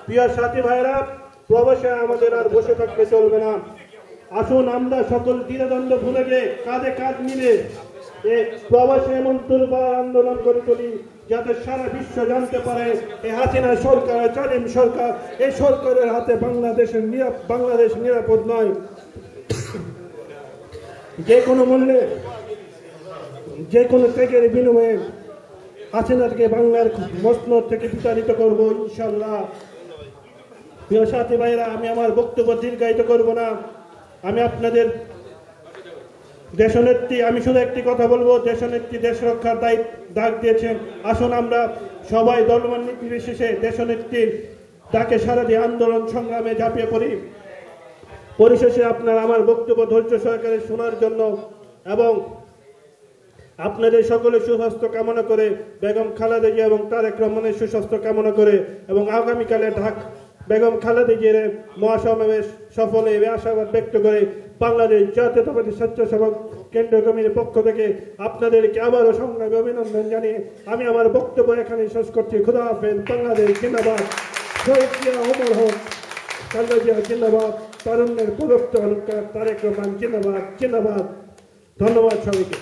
প্রিয় সাথী ভাইরা, প্রবাসে আমাদের আর বসে থাকতে চলবে না। আসুন আমরা সকল দ্বিধাদ্বন্দ্ব ভুলে গিয়ে কাঁধে কাঁধ মিলে প্রবাসে এমন দুর্বার আন্দোলন করে তুলি যাতে সারা বিশ্ব জানতে পারে এই হাসিনা সরকার, জালিম সরকার, এই সরকারের হাতে বাংলাদেশ নিরাপদ নয়। যে কোনো মূল্যে, যে কোনো ত্যাগের বিনিময়ে হাসিনাকে বাংলার মসনদ থেকে বিতাড়িত করবো ইনশাল্লাহ। প্রিয় সাথী ভাইরা, আমি আমার বক্তব্য দীর্ঘায়িত করব না। আমি আপনাদের দেশনেত্রী, আমি শুধু একটি কথা বলবো, দেশনেত্রী দেশ রক্ষার ডাক দিয়েছেন। আসুন আমরা সবাই দলমান নির্বিশেষে দেশনেত্রীর ডাকে সারা দিয়ে আন্দোলন সংগ্রামে ঝাঁপিয়ে পড়ি। পরিশেষে আপনারা আমার বক্তব্য ধৈর্য সহকারে শোনার জন্য এবং আপনাদের সকলের সুস্বাস্থ্য কামনা করে, বেগম খালেদা জিয়া এবং তারেক রহমানের সুস্বাস্থ্য কামনা করে এবং আগামীকালে বেগম খালেদা জিয়ার মহাসমাবেশ সফলে আশাবাদ ব্যক্ত করে বাংলাদেশ জাতীয়তাবাদী স্বেচ্ছাসেবক কেন্দ্রীয় কমিটির পক্ষ থেকে আপনাদেরকে আবারও সংগ্রামী অভিনন্দন জানিয়ে আমি আমার বক্তব্য এখানে শেষ করছি। খুদা হাফেজ। বাংলাদেশ জিন্দাবাদ। শহীদ জিয়া অমর হোক। খালেদা জিয়া জিন্দাবাদ। তারুণ্যের প্রদত্ত অলঙ্কার তারেক রহমান জিন্দাবাদ। ধন্যবাদ সবাইকে।